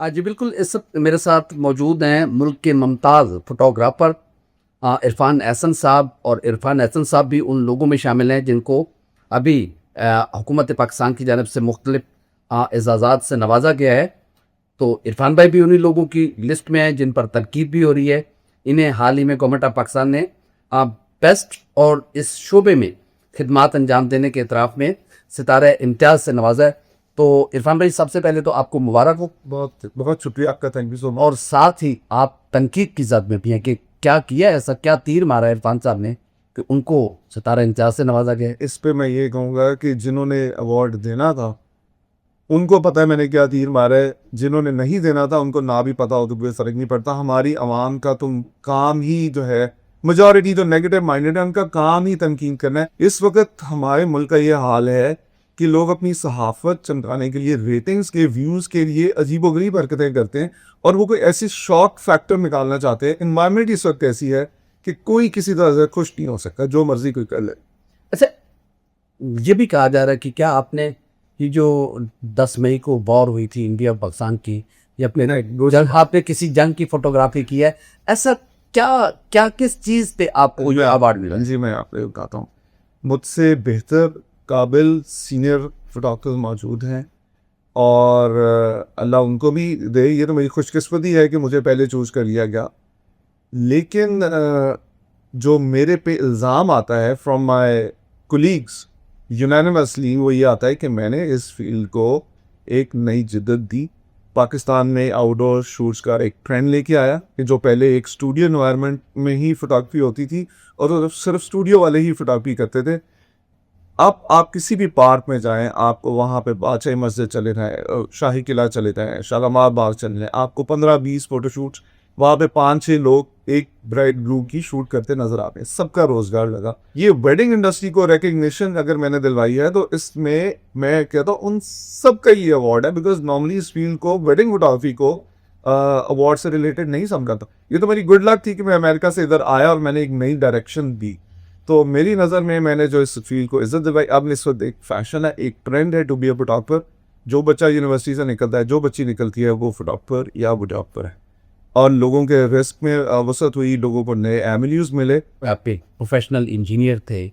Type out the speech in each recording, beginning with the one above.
जी बिल्कुल, इस वक़्त मेरे साथ मौजूद हैं मुल्क के मुमताज़ फ़ोटोग्राफ़र इरफ़ान एहसन साहब, और इरफ़ान एहसन साहब भी उन लोगों में शामिल हैं जिनको अभी हुकूमत पाकिस्तान की जानिब से मुख्तलिफ़ एज़ाज़ात से नवाज़ा गया है। तो इरफ़ान भाई भी उन्हीं लोगों की लिस्ट में हैं जिन पर तनकीद भी हो रही है। इन्हें हाल ही में गवर्नमेंट ऑफ पाकिस्तान ने बेस्ट और इस शोबे में खिदमात अंजाम देने के एतराफ़ में सितारे इम्तियाज़ से नवाजा है। तो इरफान भाई, सबसे पहले तो आपको मुबारक हो। बहुत बहुत शुक्रिया आपका, थैंक यू सो मच। और साथ ही आप तनकीद की जद में भी हैं कि क्या किया है, ऐसा क्या तीर मारा है इरफान साहब ने कि उनको सितारा इम्तियाज़ से नवाजा गया है। इस पे मैं ये कहूँगा कि जिन्होंने अवार्ड देना था उनको पता है मैंने क्या तीर मारा है, जिन्होंने नहीं देना था उनको ना भी पता हो तो कोई फर्क नहीं पड़ता। हमारी आवाम का तुम काम ही जो है, मेजॉरिटी जो नेगेटिव माइंडेड है उनका काम ही तनकीद करना है। इस वक्त हमारे मुल्क का ये हाल है कि लोग अपनी सहाफत चमकाने के लिए, रेटिंग्स के, व्यूज़ के लिए अजीबोगरीब हरकतें करते हैं और वो कोई ऐसी शॉक फैक्टर निकालना चाहते हैं। इन्वायरमेंट इस वक्त ऐसी है कि कोई किसी तरह से खुश नहीं हो सकता, जो मर्जी कोई कर ले। अच्छा, ये भी कहा जा रहा है कि क्या आपने ये जो 10 मई को वॉर हुई थी इंडिया और पाकिस्तान की, ये अपने जंग, आपने किसी जंग की फोटोग्राफी की है, ऐसा क्या क्या किस चीज़ पे आपको ये अवार्ड मिला? जी मैं आपको बताता हूँ, मुझसे बेहतर काबिल सीनियर फोटोग्राफर मौजूद हैं और अल्लाह उनको भी दे। ये तो मेरी खुशकिस्मती है कि मुझे पहले चूज़ कर लिया गया। लेकिन जो मेरे पे इल्ज़ाम आता है फ्रॉम माय कोलीग्स यूनानिमसली, वो ये आता है कि मैंने इस फील्ड को एक नई जिद्दत दी। पाकिस्तान में आउटडोर शूट्स का एक ट्रेंड लेके आया कि जो पहले एक स्टूडियो एनवायरनमेंट में ही फोटोग्राफी होती थी और सिर्फ स्टूडियो वाले ही फोटोग्राफी करते थे। अब आप किसी भी पार्क में जाएं, आपको वहाँ पे बादशाही मस्जिद चले जाएं, शाही किला चले जाएं, शालीमार बाग चले जाएं, आपको 15-20 फोटोशूट्स, वहाँ पे 5-6 लोग एक ब्राइड ग्रूम की शूट करते नजर आते हैं। सबका रोजगार लगा। ये वेडिंग इंडस्ट्री को रिकग्निशन अगर मैंने दिलवाई है तो इसमें मैं कहता हूँ उन सबका ये अवार्ड है, बिकॉज नॉर्मली इस फील्ड को, वेडिंग फोटोग्राफी को अवार्ड से रिलेटेड नहीं समझा था। ये तो मेरी गुड लक थी कि मैं अमेरिका से इधर आया और मैंने एक नई डायरेक्शन दी। तो मेरी नज़र में मैंने जो इस फील्ड को इज्जत दिलवाई। अब इस वक्त एक फैशन है, एक ट्रेंड है टू बी अ फोटोग्राफर। जो बच्चा यूनिवर्सिटी से निकलता है, जो बच्ची निकलती है, वो फोटोग्राफर या वीडियोग्राफर है। और लोगों के रिस्क में वसत हुई, लोगों को नए एवेन्यूज़ मिले। आप प्रोफेशनल इंजीनियर थे,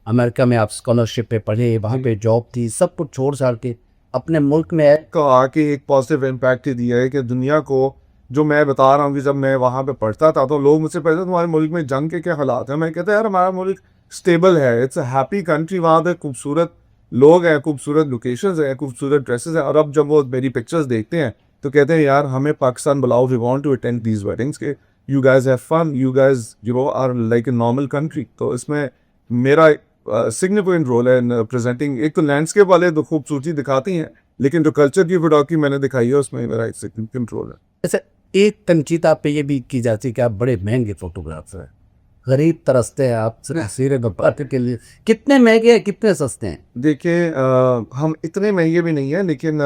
अमेरिका में आप स्कॉलरशिप पे पढ़े, वहाँ पे जॉब थी, सब कुछ छोड़ छाड़ के अपने मुल्क में आके एक पॉजिटिव इम्पैक्ट ही दिया है कि दुनिया को, जो मैं बता रहा हूँ कि जब मैं वहाँ पे पढ़ता था तो लोग मुझसे पूछते तुम्हारे मुल्क में जंग के क्या हालात हैं। मैं कहता यार हमारा मुल्क स्टेबल है, इट्स अ हैप्पी कंट्री। वहाँ पे खूबसूरत लोग हैं, खूबसूरत लोकेशंस हैं, खूबसूरत ड्रेसेस हैं। और अब जब वो मेरी पिक्चर्स देखते हैं तो कहते हैं यार हमें पाकिस्तान बुलाओ, we want to attend these weddings, के you guys have fun, you guys you know are like a normal country. तो इसमें मेरा सिग्निफिकेंट रोल है इन प्रेजेंटिंग। एक तो लैंडस्केप वाले तो खूबसूरती दिखाती हैं, लेकिन जो कल्चर की फोटोग्राफी मैंने दिखाई है उसमें मेरा एक सिग्निफिकेंट रोल है। ऐसे एक तनकीद आप पे ये भी की जाती है कि आप बड़े महंगे फोटोग्राफर हैं, गरीब तरसते हैं आप तस्वीरें बनाने के लिए। कितने महंगे हैं, कितने सस्ते हैं? देखिए हम इतने महंगे भी नहीं हैं, लेकिन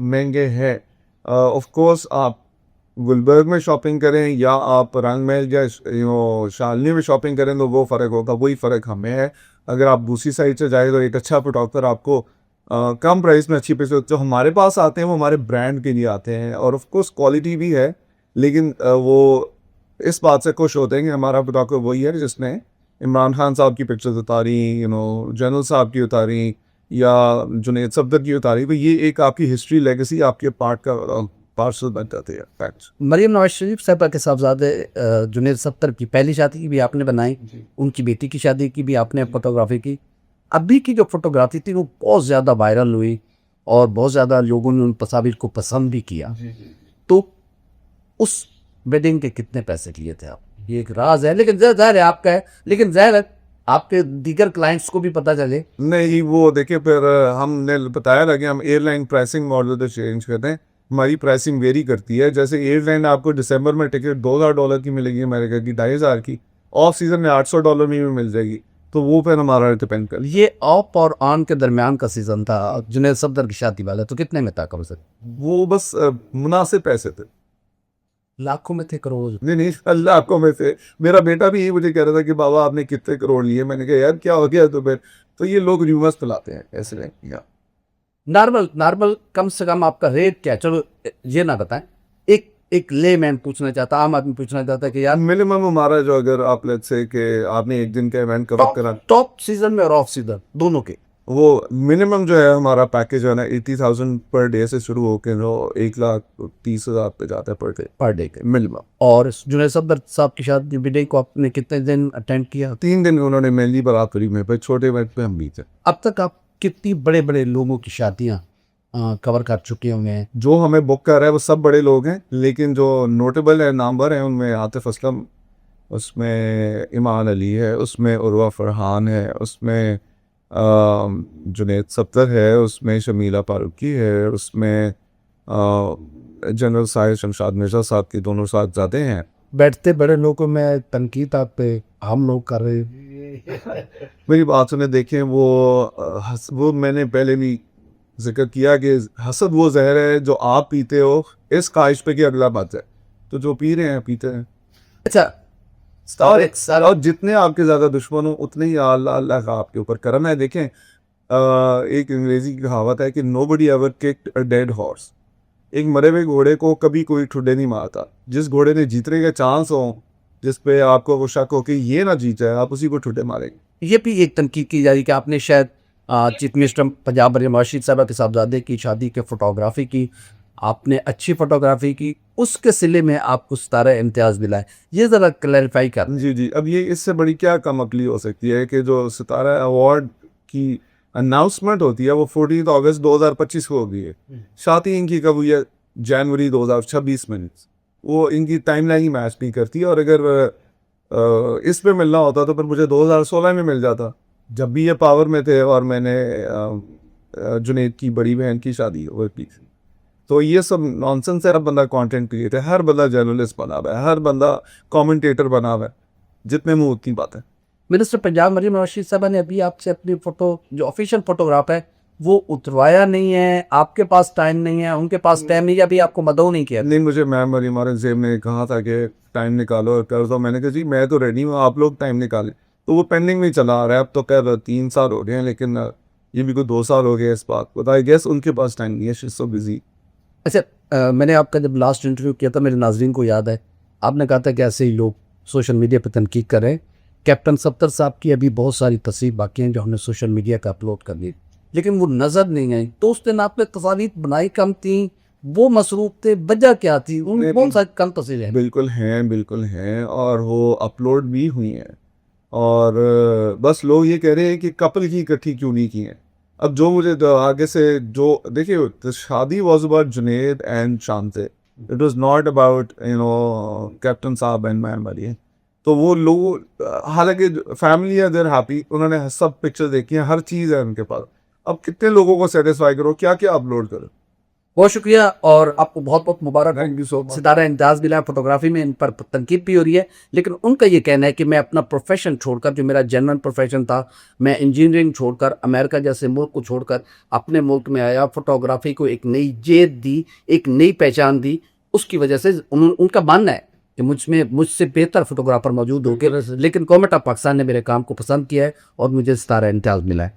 महंगे हैं। ऑफ कोर्स आप गुलबर्ग में शॉपिंग करें या आप रंग महल या शालनी में शॉपिंग करें तो वो फ़र्क होगा, वही फ़र्क हमें है। अगर आप दूसरी साइड से जाए तो एक अच्छा फोटोग्राफर आपको कम प्राइस में अच्छी पिक्चर, जो हमारे पास आते हैं वो हमारे ब्रांड के लिए आते हैं और ऑफ कोर्स क्वालिटी भी है। लेकिन वो इस बात से खुश होते हैं कि हमारा फोटोग्राफर वही है जिसने इमरान खान साहब की पिक्चर्स उतारी, जनरल साहब की उतारी या जुनैद सफदर की उतारी। तो ये एक आपकी हिस्ट्री, लेगेसी, आपके पार्ट का पार्सल बन जाते हैं। फैक्ट्स। मरियम नवाज शरीफ साहबा के साहबजादे जुनैद सत्तर की पहली शादी की भी आपने बनाई, उनकी बेटी की शादी की भी आपने फोटोग्राफी की। अभी की जो फोटोग्राफी थी वो बहुत ज़्यादा वायरल हुई और बहुत ज़्यादा लोगों ने उन तस्वीर को पसंद भी किया। तो उस वेडिंग के कितने पैसे लिए थे आप? ये एक राज है, लेकिन जाहिर है आपका है, लेकिन जाहिर है आपके दीगर क्लाइंट्स को भी पता चले। नहीं, वो देखिए फिर हमने बताया ना कि हम एयरलाइन प्राइसिंग मॉडल तो चेंज करते हैं। हमारी प्राइसिंग वेरी करती है। जैसे एयरलाइन आपको दिसंबर में टिकट $2000 की मिलेगी, अमेरिका की 2500 की, ऑफ सीजन में $800 में भी मिल जाएगी। तो वो फिर हमारा डिपेंड कर। ये ऑफ और ऑन के दरमियान का सीजन था जुनैद सफदर की शादी वाला, तो कितने में था कम से कम? वो बस मुनासिब पैसे थे। लाखों में थे, करोड़? नहीं नहीं, लाखों में थे। मेरा बेटा भी यही मुझे कह रहा था कि बाबा आपने कितने करोड़ लिए। मैंने कहा यार क्या हो गया। तो फिर तो ये लोग र्यूमर्स फैलाते हैं, ऐसे नहीं। नॉर्मल नॉर्मल कम से कम आपका रेट क्या है? चलो ये ना बताएं, एक लेमैन पूछना चाहता, आम आदमी पूछना चाहता कि यार मिनिमम हमारा जो, अगर आप लेट्स से कि आपने एक दिन का इवेंट कवर करा, टॉप सीजन में और ऑफ सीजन दोनों के वो मिनिमम जो है हमारा पैकेज जो है ना 80,000 पर डे से शुरू होकर जो 1,30,000 पे जाता है पर डे के। मिनिमम। और जुनैद सफदर साहब की शादी विदाई को आपने कितने दिन अटेंड किया? 3 दिन उन्होंने मेनली बारातरी में, पे छोटे इवेंट पे हम भी थे। अब तक आप कितनी बड़े बड़े लोगों की शादियां कवर कर चुके होंगे? जो हमें बुक कर रहा है वो सब बड़े लोग हैं, लेकिन जो नोटेबल है नामवर हैं उनमें आतिफ असलम, उसमें ईमान अली है, उसमें उर्वा फरहान है, उसमें जुनैद सफ्दर है, उसमें शमीला फारूकी है, उसमें जनरल साहिर शमशाद मिर्ज़ा साहब के दोनों साथ ज़्यादा हैं। बैठते बड़े लोगों में तनकीद आप पे हम लोग कर रहे मेरी बात सुने, देखें वो मैंने पहले भी जिक्र किया कि हसद वो जहर है जो आप पीते हो इस ख्वाहिश पे कि अगला बच जाए, तो जो पी रहे हैं पीते हैं। अच्छा और जितने आपके ज़्यादा दुश्मन हो उतने ही अल्लाह अल्लाह का आपके ऊपर करम है। देखें एक अंग्रेजी की कहावत है कि nobody ever kicked a dead horse. एक मरे हुए घोड़े को कभी कोई ठुड्डे नहीं मारता। जिस घोड़े ने जीतने के चांस हो, जिस पे आपको वो शक हो कि ये ना जीत जाए, आप उसी को ठुड्डे मारेंगे। ये भी एक तनकीद की जा रही कि आपने शायद चीफ मिनिस्टर पंजाब मरियम राशिद साहबा के साहबजादे की शादी के फोटोग्राफी की, आपने अच्छी फोटोग्राफी की, उसके सिले में आपको सितारा इम्तियाज़ मिला है। ये ज़रा क्लैरिफाई कर। जी जी, अब ये इससे बड़ी क्या कम अकली हो सकती है कि जो सितारा अवार्ड की अनाउंसमेंट होती है वो 14 अगस्त 2025 को होगी है। शादी इनकी कब हुई है? जनवरी 2026 में। वो इनकी टाइमलाइन ही मैच नहीं करती। और अगर इस पे मिलना होता तो फिर मुझे 2016 में मिल जाता, जब भी ये पावर में थे और मैंने जुनैद की बड़ी बहन की शादी हो की। तो ये सब नॉनसेंस है। हर बंदा कंटेंट क्रिएटर है, हर बंदा जर्नलिस्ट बना हुआ है, हर बंदा कमेंटेटर बना हुआ है, जितने मुंह उतनी बात है। मिनिस्टर पंजाब मरियम राशिद साहबा ने अभी आपसे अपनी फ़ोटो जो ऑफिशियल फोटोग्राफ है वो उतरवाया नहीं है, आपके पास टाइम नहीं है, उनके पास टाइम नहीं है, अभी आपको मदऊ नहीं किया? नहीं, मुझे मैम और हमारे जेब ने कहा था कि टाइम निकालो और कर दो। मैंने कहा जी मैं तो रेडी हूँ, आप लोग टाइम निकालें। तो वो पेंडिंग में चला आ रहा है। अब तो खैर 3 साल हो गए हैं, लेकिन ये भी कोई 2 साल हो गए इस बात को। आई गेस उनके पास टाइम नहीं है, शी इज सो बिजी। अच्छा, मैंने आपका जब लास्ट इंटरव्यू किया था, मेरे नाजरीन को याद है, आपने कहा था कि ऐसे ही लोग सोशल मीडिया पर तनकीद करें। कैप्टन सफ्दर साहब की अभी बहुत सारी तस्वीर बाकी हैं जो हमने सोशल मीडिया का अपलोड कर दी, लेकिन वो नज़र नहीं आई। तो उस दिन आपने तस्वीर बनाई कम थी, वो मसरूफ थे, वजह क्या थी? उन कौन सा कम तस्वीरें हैं? बिल्कुल हैं और वो अपलोड भी हुई हैं। और बस लोग ये कह रहे हैं कि कपल की इकट्ठी क्यों नहीं की हैं। अब जो मुझे आगे से जो देखिए, शादी was about Junaid and Shante, it was not about captain साहब एंड मैम वाली। तो वो लोग, हालांकि फैमिली है, देर हैप्पी, उन्होंने सब पिक्चर देखी हैं, हर चीज़ है उनके पास। अब कितने लोगों को सेटिस्फाई करो, क्या क्या अपलोड करो। बहुत शुक्रिया और आपको बहुत बहुत मुबारक। Thank you so much. Sitara Imtiaz मिला फोटोग्राफी में, इन पर तनकीद भी हो रही है, लेकिन उनका ये कहना है कि मैं अपना प्रोफेशन छोड़कर, जो मेरा जेन्युइन प्रोफेशन था, मैं इंजीनियरिंग छोड़कर, अमेरिका जैसे मुल्क को छोड़कर अपने मुल्क में आया, फोटोग्राफी को एक नई जेद दी, एक नई पहचान दी। उसकी वजह से उनका मानना है कि मुझसे बेहतर फोटोग्राफर मौजूद होंगे, लेकिन गवर्नमेंट ऑफ पाकिस्तान ने मेरे काम को पसंद किया है और मुझे सितारा इम्तियाज़ मिला है।